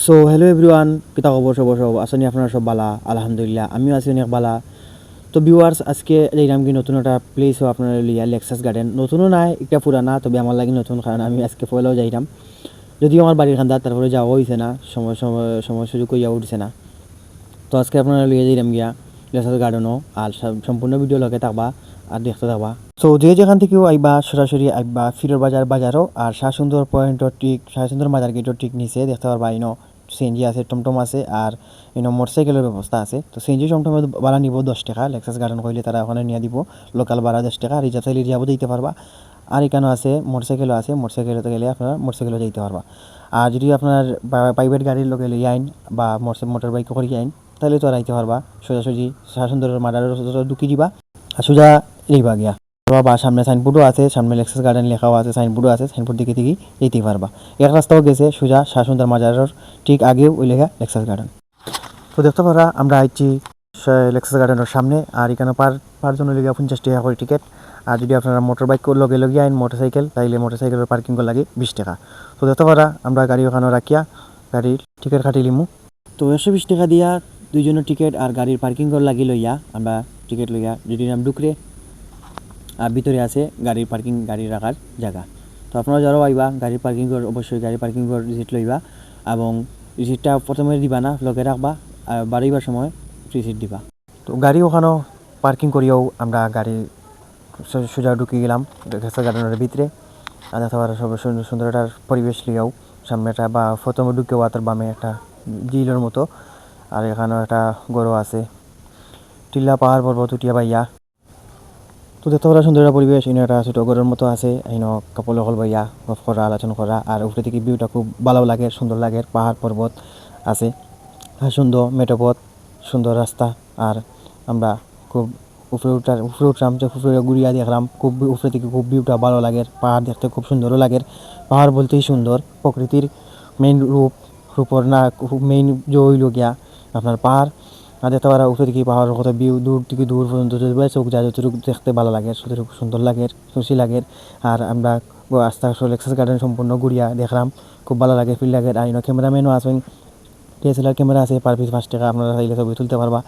So hello everyone, কিতা খবর সব আসনি আপনারা সব বালা? আলহামদুলিল্লাহ আমিও আছি অনেক বালা। তো ভিউয়ার্স, আজকে যাইলাম কি নতুন একটা প্লেসও আপনারা লিয়া লেক্সাস গার্ডেন। নতুনও নাই, একটা পুরানা, তবে আমার লাগে নতুন, কারণ আমি আজকে পয়লাও যাইলাম। যদিও আমার বাড়ির খান্দার, তারপরে যাওয়া হয়েছে না, সময় সময় সময় সুযোগ কইয়া উঠছে না। তো আজকে আপনারা লিয়ে যাইলাম গিয়া লেক্সাস গার্ডেনও, আর সম্পূর্ণ ভিডিও লগে থাকবা আর দেখতে থাকবা। সো যে যেখান থেকেও আইবা সরাসরি আইবা ফিরোর বাজারও, আর শাহ সুন্দর পয়েন্টর ঠিক শাহ সুন্দর মাজার গেটের ঠিক নিচে দেখতে পারবা ইনো সিএনজি আছে, টমটম আছে, আর ইনো মোটরসাইকেলের ব্যবস্থা আছে। তো সিএনজি টমটমে ভাড়া নিব 10 টাকা, লেক্সাস গার্ডেন কইলে তারা ওখানে নিয়ে দিব লোকাল ভাড়া 10 টাকা, আর রিজার্ভ চাইলে রিজার্ভও দিতে পারবা। আর এখানেও আছে মোটরসাইকেলও আছে, মোটরসাইকেলতে গেলে আপনারা মোটরসাইকেলও যাইতে পারবা। আর যদি আপনার প্রাইভেট গাড়ির লগে লিয়ে আইন বা মোটর বাইক করে আইন, তাহলে তো আর আইতে পারবা। সোজাসুজি শাহ সুন্দরের মাজারের ঢুকি দিবা আর সোজা এইবা গিয়া বা সামনে সাইনবোর্ডও আছে, সামনে লেক্সাস গার্ডেন লেখাও আছে, সাইনবোর্ডও আছে, সাইনবোর্ড দিকে থেকে যেতে পারবা। এক রাস্তাও গেছে সোজা শাহ সুন্দর মাজারের ঠিক আগেও ওই লেখা লেক্সাস গার্ডেন। তো দেখতে পারা আমরা আইছি লেক্সাস গার্ডেনের সামনে, আর এখানে পার জন্য লেগে 50 টাকা করে টিকিট। আর যদি আপনারা মোটর বাইক লগে লগে আইন মোটরসাইকেল, তাইলে মোটরসাইকেলের পার্কিং লাগে 20 টাকা। তো দেখতে পারা আমরা গাড়ি ওখানে রাখিয়া গাড়ির টিকিট কাটি লিমু। তো 120 টাকা দিয়া দুইজনের টিকিট আর গাড়ির পার্কিং লাগি লইয়া আমরা টিকিট লইয়া যদি নাম ঢুকরে, আর ভিতরে আছে গাড়ির পার্কিং, গাড়ি রাখার জায়গা। তো আপনারা যারাও আইবা গাড়ির পার্কিং অবশ্যই গাড়ি পার্কিং রিসিট লইবা, এবং রিসিটটা প্রথমে দিবা না, লগে রাখবা, আর বাড়িবার সময় রিসিট দিবা। তো গাড়ি ওখানেও পার্কিং করিয়াও আমরা গাড়ি সোজা ঢুকে গেলাম লেক্সাস গার্ডেনের ভিতরে। আর দেখতে পারা সব সুন্দর একটা পরিবেশ লিয়াও, সামনে একটা বা প্রথমে ঢুকেও তার বামে একটা জিলের মতো, আর এখানেও একটা গরু আছে, টিল্লা পাহাড় পর্বত উঠিয়া বাইয়া। তো দেখতে পারা সুন্দর একটা পরিবেশ, ইনো একটা ছোটো ঘরের মতো আছে, ইনো কাপড় হল বাইয়া গফ করা আলোচনা করা, আর উপরে থেকে ভিউটা খুব ভালো লাগে, সুন্দর লাগে, পাহাড় পর্বত আছে, আর সুন্দর মেটোপথ, সুন্দর রাস্তা। আর আমরা খুব উপরে উঠলাম, যে উপরে ঘুরিয়া দেখলাম, খুব উপরে থেকে খুব ভিউটা ভালো লাগে, পাহাড় দেখতে খুব সুন্দরও লাগে। পাহাড় বলতেই সুন্দর, প্রকৃতির মেইন রূপর না, মেইন যে হইল গিয়া আপনার পাহাড়। আর দেখতে পারা উপরে থেকে পাহাড়ের কথা ভিউ দূর থেকে দূর পর্যন্ত চোখ যায়, যতটুকু দেখতে ভালো লাগে, যতটুকু সুন্দর লাগে, খুশি লাগে। আর আমরা আস্তে আস্তে লেক্সাস গার্ডেন সম্পূর্ণ ঘুরিয়া দেখলাম, খুব ভালো লাগে, ফিল লাগে। আর ক্যামেরাম্যানও আছেন, ডিএসএলআর ক্যামেরা আছে, পার পিস 5 টাকা, আপনারা চাইলে ছবি তুলতে পারবা।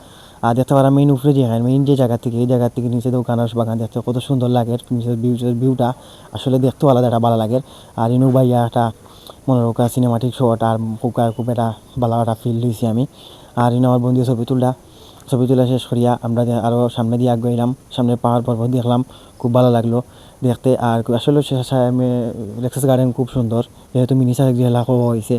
আর দেখতে পারা মেইন উপরে যেখানে মেইন যে জায়গা থেকে, এই জায়গা থেকে নিচে দোকান বাগান দেখতে কত সুন্দর লাগে, নিচের ভিউটা আসলে দেখতেও আলাদা একটা ভালো লাগে। আর ইনু ভাইয়া একটা মনোরকা সিনেমাটিক শট, আর খুব একটা ভালো একটা ফিল দিয়েছি আমি। আর ইনু আমার বন্ধু ছবি তোলা শেষ করিয়া আমরা আরও সামনে দিয়ে আগাইলাম, সামনে পাহাড় পর্বত দেখলাম, খুব ভালো লাগলো দেখতে। আর আসলে লেক্সাস গার্ডেন খুব সুন্দর, যেহেতু মিনি সাজেক জেলা হয়েছে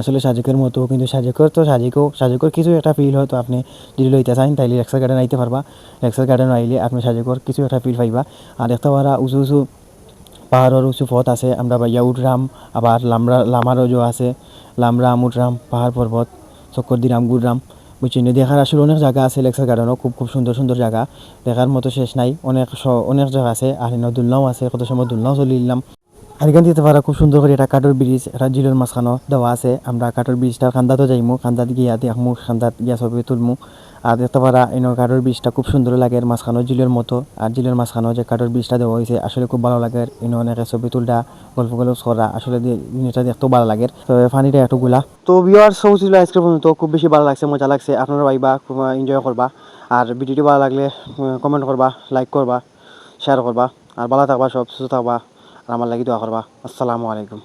আসলে সাজেকের মতো, কিন্তু সাজেকর কিছু একটা ফিল হয়তো আপনি যদি লইতে চান, তাইলে লেক্সাস গার্ডেন আইতে পারবা। লেক্সাস গার্ডেন আইলে আপনি সাজেকর কিছু একটা ফিল পাইবা। আর দেখতে পারা উঁচু পাহাড়ের উঁচু পথ আছে, আমরা বাইয়া উঠরাম, আবার লামারও যে আছে, লামরাম উঠরাম, পাহাড় পর্বত চক্কর দিরাম ঘুররাম, বুঝছি না। দেখার আসলে অনেক জায়গা আছে লেক্সাস গার্ডেনও, খুব খুব সুন্দর সুন্দর জায়গা, দেখার মতো শেষ নাই, অনেক জায়গা আছে। আর দুলনাও আছে, কত সময় দুলনাও চলে নিলাম। আর এখান দিতে পারা খুব সুন্দর করে একটা কাঠের ব্রিজ, একটা জিলের মাঝখানো দেওয়া আছে, আমরা কাঠের ব্রিজটার খান্দাতে যাইমু, খান্দাত গিয়া দেখমু, খান্দাত গিয়া ছবি তুলমু। আর দেখতে পারা কাঠের ব্রিজটা খুব সুন্দর লাগে, মাঝখানো জিলের মতো, আর জিলের মাঝখানো যে কাঠের ব্রিজটা দেওয়া হয়েছে আসলে খুব ভালো লাগে। অনেকে ছবি তুলটা গল্প করা আসলে জিনিসটা দেখতেও ভালো লাগে, তো ফানিটা একটু গুলা। তো ভিউয়ার্স, সব ছিল আজকের পর্যন্ত, খুব বেশি ভালো লাগছে, মজা লাগছে, আপনারা ভাইবা খুব এনজয় করবা। আর ভিডিওটি ভালো লাগলে কমেন্ট করবা, লাইক করবা, শেয়ার করবা, আর ভালো থাকবা, সব সুস্থ থাকবা, আর আমার লাগি দোয়া করবা। আসসালামু আলাইকুম।